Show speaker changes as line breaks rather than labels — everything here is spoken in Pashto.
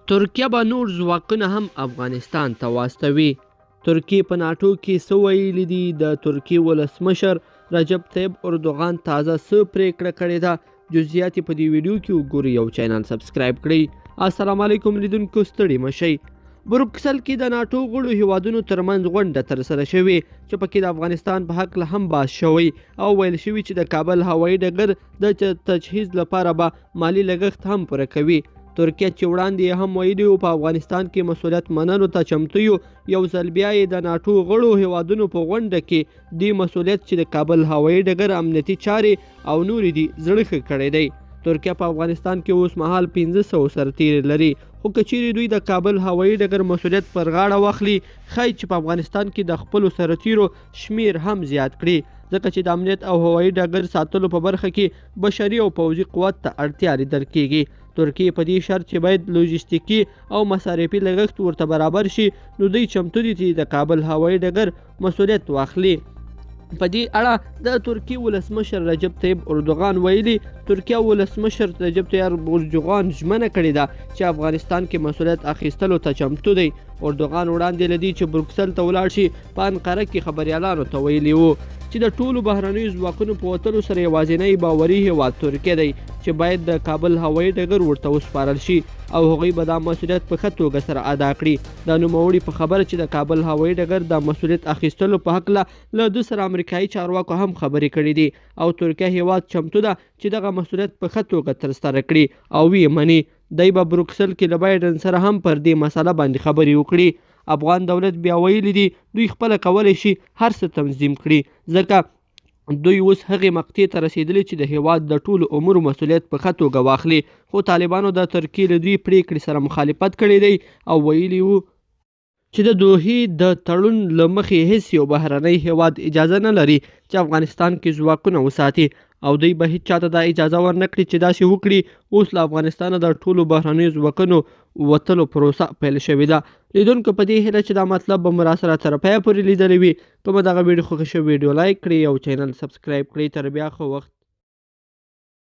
ترکیه به نور ځواکونه هم افغانستان ته واستوي. ترکیه په ناټو کې څه ویلي دي؟ د ترکیې ولسمشر رجب طیب اردوغان تازه څه پریکړه کړې ده؟ جزئیات په دې ویډیو کې وګورئ او چینل سبسکرایب کړئ. السلام علیکم لیدونکو، ستړي مشئ. بروکسل کې د ناټو غړو هیوادونو ترمنځ غونډه ترسره شوې چې پکې د افغانستان په هکله هم بحث شوی او ویل شوي چې د کابل هوایي ډګر د تجهیز لپاره به مالی لګښت هم پوره کوي. ترکیه چې وړاندې هم ویلي وو په افغانستان کې مسؤلیت منلو ته چمتو یو، یو ځل بیا یې د ناټو غړو هیوادونو په غونډه کې دې مسؤلیت چې د کابل هوایي ډګر امنیتي چارې او نورې دي زړه ښه کړی دی. ترکیه په افغانستان کې اوس مهال 1500 سرتیري لري، خو که چیرې دوی د کابل هوایي ډګر مسؤلیت پر غاړه واخلي، ښایي چې په افغانستان کې د خپلو سرتیرو شمیر هم زیات کړي، ځکه چې د امنیت او هوایي ډګر ساتلو په برخه کې بشري او پوځي قوت ته اړتیا لیدل کیږي. ترکیه په دې شرط چې باید لوجستیکي او مصارفي لګښت ورته برابر شي، نو دوی چمتو دي چې د کابل هوایي ډګر مسؤلیت واخلي. په دې اړه د ترکیې ولسمشر رجب طیب اردوغان ویلي، ترکیه ولسمشر رجب طیب اردوغان ژمنه کړې ده چې افغانستان کې مسؤلیت اخیستلو ته چمتو دی. اردوغان وړاندې لدی چې بروکسل ته ولاړ شي، په انقره کې خبريالانو ته ویلي وو چې د ټولو بهرنیو ځواکونو په وتلو سره یوازینی باوري هیواد ترکیه دی چې باید د کابل هوایي ډګر ورته وسپارل شي او هغوی به دا مسؤلیت په ښه توګه سره ادا کړي. د نوموړي په خبره چې د کابل هوایي ډګر د مسؤلیت اخیستلو په هکله له ده سره امریکایي چارواکو هم خبرې کړې دي او ترکیه هیواد چمتو ده چې دغه مسؤلیت په ښه توګه ترسره کړي او ویې مني. دی به بروکسل کې له بایډن سره هم پر دې مسله باندې خبرې وکړي. افغان دولت بیا ویلي دي دوی خپله کولی شي هر څه تنظیم کړي، ځکه دوی اوس هغې مقطعې ته رسېدلي چې د هیواد د ټولو امورو مسؤلیت په ښه توګه واخلي. خو طالبانو د ترکیې له دوی پریکړې سره مخالفت کړی دی او ویلي وو چې د دوحې د تړون له مخې هیڅ یو بهرنی هیواد اجازه نه لري چې افغانستان کې ځواکونه وساتي او دوی به هیڅ چاته دا اجازه ورنکړي چې داسې وکړي. اوس له افغانستانه د ټولو بهرنیو ځواکونو وتلو پروسه پیل شوې ده. لیدونکو په دې هیله چې دا مطلب به مو راسره تر پایه پورې لیدلی وي. که مو دغه ویډیو خوښه شوې ویډیو لایک کړئ او چینل سبسکرایب کړئ. تر بیا ښه وخت.